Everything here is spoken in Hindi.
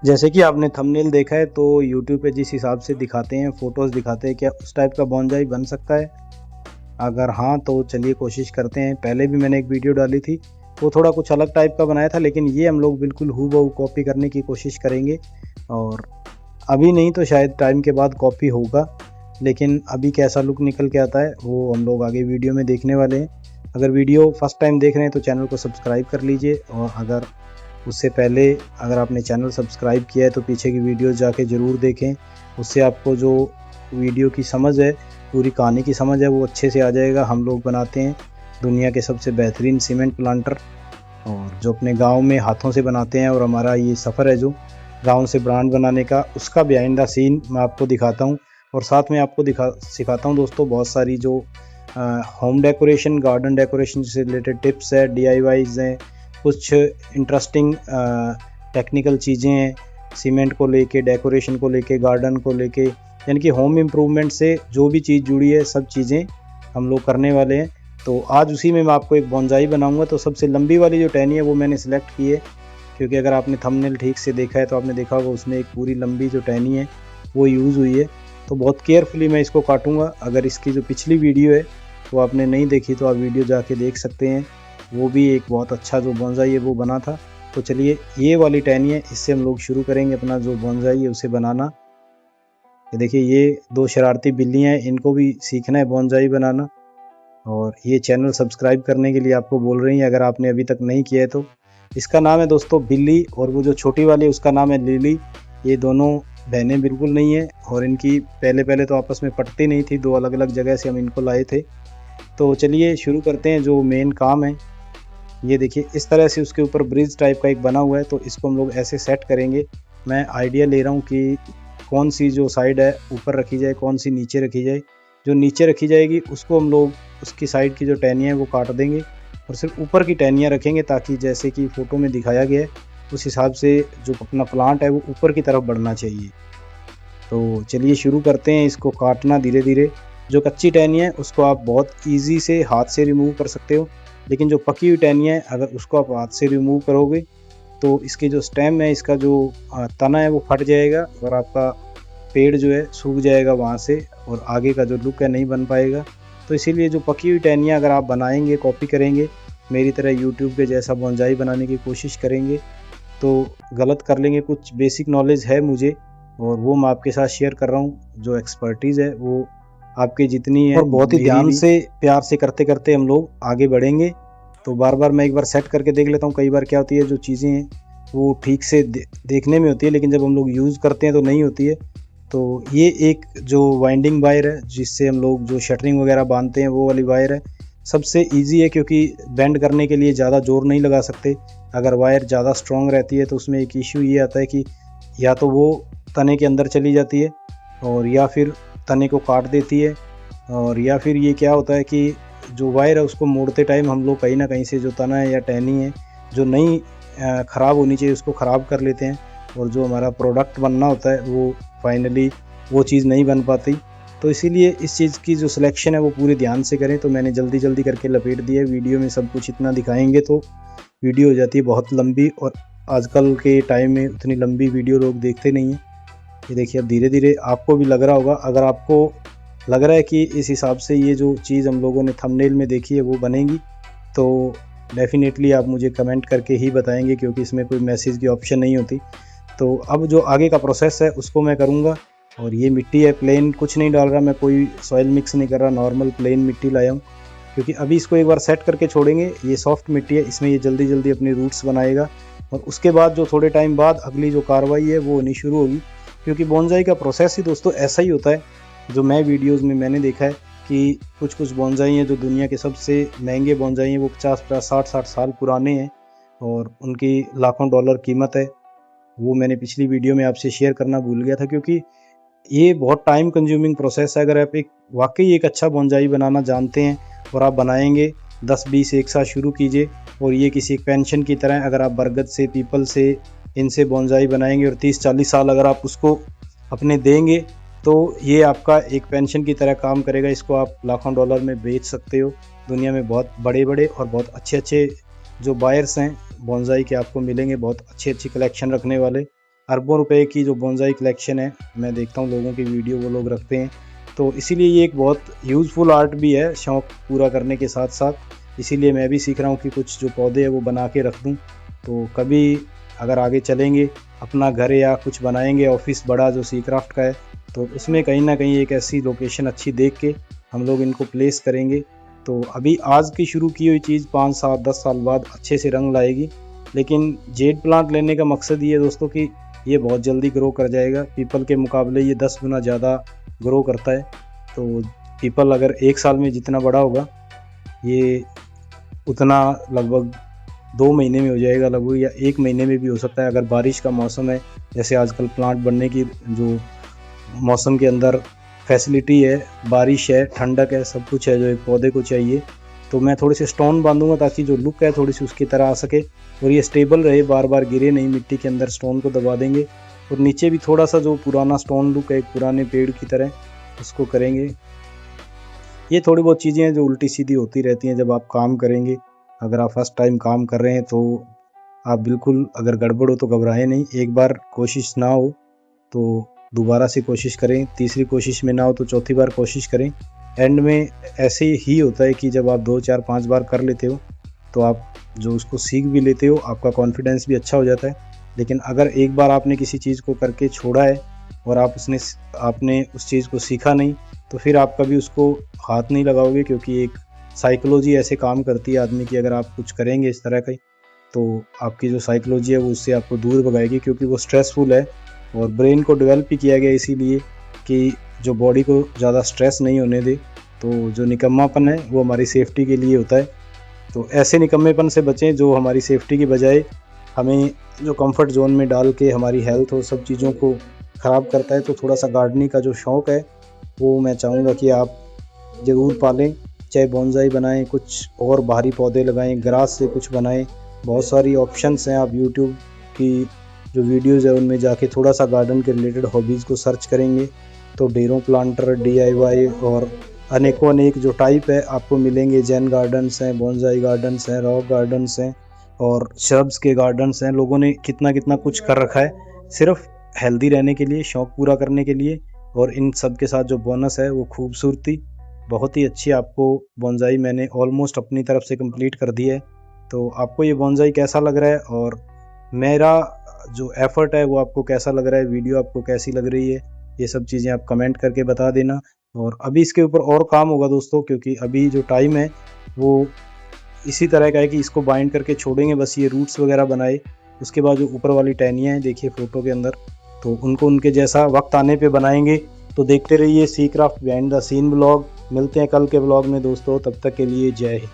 जैसे कि आपने थंबनेल देखा है तो यूट्यूब पे जिस हिसाब से दिखाते हैं, फ़ोटोज़ दिखाते हैं, क्या उस टाइप का बोनसाई बन सकता है? अगर हाँ, तो चलिए कोशिश करते हैं। पहले भी मैंने एक वीडियो डाली थी, वो थोड़ा कुछ अलग टाइप का बनाया था, लेकिन ये हम लोग बिल्कुल हूबहू कॉपी करने की कोशिश करेंगे। और अभी नहीं तो शायद टाइम के बाद कॉपी होगा, लेकिन अभी कैसा लुक निकल के आता है वो हम लोग आगे वीडियो में देखने वाले हैं। अगर वीडियो फर्स्ट टाइम देख रहे हैं तो चैनल को सब्सक्राइब कर लीजिए, और अगर उससे पहले अगर आपने चैनल सब्सक्राइब किया है तो पीछे की वीडियोज़ जाके ज़रूर देखें। उससे आपको जो वीडियो की समझ है, पूरी कहानी की समझ है, वो अच्छे से आ जाएगा। हम लोग बनाते हैं दुनिया के सबसे बेहतरीन सीमेंट प्लांटर, और जो अपने गांव में हाथों से बनाते हैं। और हमारा ये सफ़र है जो गांव से ब्रांड बनाने का, उसका बिहाइंड द सीन मैं आपको दिखाता हूँ। और साथ में आपको सिखाता हूँ दोस्तों बहुत सारी जो होम डेकोरेशन, गार्डन डेकोरेशन से रिलेटेड टिप्स है, DIYs हैं, कुछ इंटरेस्टिंग टेक्निकल चीज़ें हैं सीमेंट को लेके, डेकोरेशन को लेके, गार्डन को लेके, यानी कि होम इम्प्रूवमेंट से जो भी चीज़ जुड़ी है सब चीज़ें हम लोग करने वाले हैं। तो आज उसी में मैं आपको एक बोनसाई बनाऊंगा। तो सबसे लंबी वाली जो टहनी है वो मैंने सिलेक्ट की है, क्योंकि अगर आपने थंबनेल ठीक से देखा है तो आपने देखा होगा उसमें एक पूरी लंबी जो टहनी है वो यूज़ हुई है। तो बहुत केयरफुली मैं इसको काटूंगा। अगर इसकी जो पिछली वीडियो है वो आपने नहीं देखी तो आप वीडियो जाके देख सकते हैं, वो भी एक बहुत अच्छा जो बोनसाई है वो बना था। तो चलिए ये वाली टहनी है, इससे हम लोग शुरू करेंगे अपना जो बोनसाई है उसे बनाना। ये देखिए, ये दो शरारती बिल्लियाँ हैं, इनको भी सीखना है बोनसाई बनाना, और ये चैनल सब्सक्राइब करने के लिए आपको बोल रही हैं अगर आपने अभी तक नहीं किया है तो। इसका नाम है दोस्तों बिल्ली, और वो जो छोटी वाली उसका नाम है लिली। ये दोनों बहनें बिल्कुल नहीं है, और इनकी पहले तो आपस में पटती नहीं थी, दो अलग अलग जगह से हम इनको लाए थे। तो चलिए शुरू करते हैं जो मेन काम है। ये देखिए इस तरह से उसके ऊपर ब्रिज टाइप का एक बना हुआ है, तो इसको हम लोग ऐसे सेट करेंगे। मैं आइडिया ले रहा हूँ कि कौन सी जो साइड है ऊपर रखी जाए, कौन सी नीचे रखी जाए। जो नीचे रखी जाएगी उसको हम लोग उसकी साइड की जो टहनियाँ हैं वो काट देंगे, और सिर्फ ऊपर की टहनियाँ रखेंगे, ताकि जैसे कि फ़ोटो में दिखाया गया है उस हिसाब से जो अपना प्लांट है वो ऊपर की तरफ बढ़ना चाहिए। तो चलिए शुरू करते हैं इसको काटना धीरे धीरे। जो कच्ची टहनियाँ है उसको आप बहुत ईजी से हाथ से रिमूव कर सकते हो, लेकिन जो पकी हुई टहनियाँ है अगर उसको आप हाथ से रिमूव करोगे तो इसकी जो स्टेम है, इसका जो तना है वो फट जाएगा, और आपका पेड़ जो है सूख जाएगा वहाँ से, और आगे का जो लुक है नहीं बन पाएगा। तो इसीलिए जो पकी हुई टहनियाँ अगर आप बनाएंगे, कॉपी करेंगे मेरी तरह यूट्यूब पे जैसा बोनसाई बनाने की कोशिश करेंगे तो गलत कर लेंगे। कुछ बेसिक नॉलेज है मुझे, और वो मैं आपके साथ शेयर कर रहा हूँ। जो एक्सपर्टीज़ है वो आपकी जितनी है, और बहुत ही ध्यान से प्यार से करते करते हम लोग आगे बढ़ेंगे। तो बार बार मैं एक बार सेट करके देख लेता हूँ। कई बार क्या होती है, जो चीज़ें हैं वो ठीक से देखने में होती है, लेकिन जब हम लोग यूज़ करते हैं तो नहीं होती है। तो ये एक जो वाइंडिंग वायर है जिससे हम लोग जो शटरिंग वगैरह बांधते हैं वो वाली वायर है। सबसे इजी है, क्योंकि बेंड करने के लिए ज़्यादा जोर नहीं लगा सकते। अगर वायर ज़्यादा स्ट्रॉन्ग रहती है तो उसमें एक इश्यू ये आता है कि या तो वो तने के अंदर चली जाती है, और या फिर तने को काट देती है, और या फिर ये क्या होता है कि जो वायर है उसको मोड़ते टाइम हम लोग कहीं ना कहीं से जो तना है या टहनी है जो नहीं ख़राब होनी चाहिए उसको ख़राब कर लेते हैं, और जो हमारा प्रोडक्ट बनना होता है वो फाइनली वो चीज़ नहीं बन पाती। तो इसीलिए इस चीज़ की जो सिलेक्शन है वो पूरे ध्यान से करें। तो मैंने जल्दी जल्दी करके लपेट दिया है। वीडियो में सब कुछ इतना दिखाएंगे तो वीडियो हो जाती है बहुत लंबी, और आजकल के टाइम में उतनी लंबी वीडियो लोग देखते नहीं हैं। ये देखिए अब धीरे धीरे आपको भी लग रहा होगा, अगर आपको लग रहा है कि इस हिसाब से ये जो चीज़ हम लोगों ने थंबनेल में देखी है वो बनेगी, तो डेफिनेटली आप मुझे कमेंट करके ही बताएंगे, क्योंकि इसमें कोई मैसेज की ऑप्शन नहीं होती। तो अब जो आगे का प्रोसेस है उसको मैं करूँगा। और ये मिट्टी है प्लेन, कुछ नहीं डाल रहा मैं, कोई सॉइल मिक्स नहीं कर रहा, नॉर्मल प्लेन मिट्टी लाया हूँ, क्योंकि अभी इसको एक बार सेट करके छोड़ेंगे। ये सॉफ्ट मिट्टी है, इसमें ये जल्दी जल्दी अपनी रूट्स बनाएगा, और उसके बाद जो थोड़े टाइम बाद अगली जो कार्रवाई है वो होनी शुरू होगी। क्योंकि बोनसाई का प्रोसेस ही दोस्तों ऐसा ही होता है। जो मैं वीडियोज़ में मैंने देखा है कि कुछ बोनसाई हैं जो दुनिया के सबसे महंगे बोनसाई हैं, वो 50-50, 60-60 साल पुराने हैं, और उनकी लाखों डॉलर कीमत है। वो मैंने पिछली वीडियो में आपसे शेयर करना भूल गया था, क्योंकि ये बहुत टाइम कंज्यूमिंग प्रोसेस है। अगर आप वाकई एक अच्छा बोनसाई बनाना जानते हैं और आप बनाएंगे 10-20 एक साथ शुरू कीजिए, और ये किसी एक पेंशन की तरह अगर आप बरगद से, पीपल से, इनसे बोनसाई बनाएंगे और 30-40 साल अगर आप उसको अपने देंगे तो ये आपका एक पेंशन की तरह काम करेगा। इसको आप लाखों डॉलर में बेच सकते हो। दुनिया में बहुत बड़े बड़े और बहुत अच्छे अच्छे जो बायर्स हैं बोनसाई के आपको मिलेंगे, बहुत अच्छी अच्छी कलेक्शन रखने वाले। अरबों रुपए की जो बोनसाई कलेक्शन है, मैं देखता हूँ लोगों की वीडियो वो लोग रखते हैं, तो इसीलिए ये एक बहुत यूज़फुल आर्ट भी है शौक़ पूरा करने के साथ साथ। इसीलिए मैं भी सीख रहा हूँ कि कुछ जो पौधे हैं वो बना के रख दूँ, तो कभी अगर आगे चलेंगे अपना घर या कुछ बनाएंगे ऑफिस बड़ा जो सी क्राफ्ट का है, तो उसमें कहीं ना कहीं एक ऐसी लोकेशन अच्छी देख के हम लोग इनको प्लेस करेंगे। तो अभी आज की शुरू की हुई चीज़ 5 साल 10 साल बाद अच्छे से रंग लाएगी। लेकिन जेड प्लांट लेने का मकसद ये है दोस्तों कि ये बहुत जल्दी ग्रो कर जाएगा, पीपल के मुकाबले ये 10 गुना ज़्यादा ग्रो करता है। तो पीपल अगर 1 साल में जितना बड़ा होगा, ये उतना लगभग 2 महीने में हो जाएगा लगभग, या 1 महीने में भी हो सकता है अगर बारिश का मौसम है। जैसे आजकल प्लांट बनने की जो मौसम के अंदर फैसिलिटी है, बारिश है, ठंडक है, सब कुछ है जो एक पौधे को चाहिए। तो मैं थोड़े से स्टोन बांधूंगा ताकि जो लुक है थोड़ी सी उसकी तरह आ सके और ये स्टेबल रहे, बार बार गिरे नहीं। मिट्टी के अंदर स्टोन को दबा देंगे और नीचे भी थोड़ा सा जो पुराना स्टोन लुक है एक पुराने पेड़ की तरह उसको करेंगे। ये थोड़ी बहुत चीज़ें हैं जो उल्टी सीधी होती रहती हैं जब आप काम करेंगे। अगर आप फर्स्ट टाइम काम कर रहे हैं तो आप बिल्कुल, अगर गड़बड़ हो तो घबराएं नहीं। एक बार कोशिश ना हो तो दोबारा से कोशिश करें, तीसरी कोशिश में ना हो तो चौथी बार कोशिश करें। एंड में ऐसे ही होता है कि जब आप 2 4 5 बार कर लेते हो तो आप जो उसको सीख भी लेते हो, आपका कॉन्फिडेंस भी अच्छा हो जाता है। लेकिन अगर एक बार आपने किसी चीज़ को करके छोड़ा है और आपने उस चीज़ को सीखा नहीं, तो फिर आप कभी उसको हाथ नहीं लगाओगे, क्योंकि एक साइकोलॉजी ऐसे काम करती है आदमी की। अगर आप कुछ करेंगे इस तरह का तो आपकी जो साइकोलॉजी है वो उससे आपको दूर भगाएगी, क्योंकि वो स्ट्रेसफुल है। और ब्रेन को डेवलप भी किया गया इसीलिए कि जो बॉडी को ज़्यादा स्ट्रेस नहीं होने दे। तो जो निकम्मापन है वो हमारी सेफ्टी के लिए होता है। तो ऐसे निकम्मेपन से बचें जो हमारी सेफ्टी की बजाय हमें जो कंफर्ट जोन में डाल के हमारी हेल्थ और सब चीज़ों को ख़राब करता है। तो थोड़ा सा गार्डनिंग का जो शौक़ है वो मैं चाहूँगा कि आप ज़रूर पालें, चाहे बोनसाई बनाएं, कुछ और बाहरी पौधे लगाएं, ग्रास से कुछ बनाएं। बहुत सारी ऑप्शंस हैं। आप यूट्यूब की जो वीडियोज़ है उनमें जाके थोड़ा सा गार्डन के रिलेटेड हॉबीज़ को सर्च करेंगे तो ढेरों प्लांटर, DIY और अनेकों अनेक जो टाइप है आपको मिलेंगे। जैन गार्डन्स हैं, बोनसाई गार्डन्स हैं, रॉक गार्डन्स हैं और श्रब्स के गार्डन्स हैं। लोगों ने कितना कितना कुछ कर रखा है सिर्फ हेल्दी रहने के लिए, शौक़ पूरा करने के लिए। और इन सब के साथ जो बोनस है वो खूबसूरती बहुत ही अच्छी। आपको बोनसाई मैंने ऑलमोस्ट अपनी तरफ से कंप्लीट कर दी है। तो आपको ये बोनसाई कैसा लग रहा है और मेरा जो एफ़र्ट है वो आपको कैसा लग रहा है, वीडियो आपको कैसी लग रही है, ये सब चीज़ें आप कमेंट करके बता देना। और अभी इसके ऊपर और काम होगा दोस्तों, क्योंकि अभी जो टाइम है वो इसी तरह का है कि इसको बाइंड करके छोड़ेंगे, बस ये रूट्स वगैरह बनाए। उसके बाद जो ऊपर वाली टहनियाँ हैं देखिए फ़ोटो के अंदर, तो उनको उनके जैसा वक्त आने पे बनाएंगे। तो देखते रहिए sea craft behind the scene blog. मिलते हैं कल के ब्लॉग में दोस्तों, तब तक के लिए जय हिंद।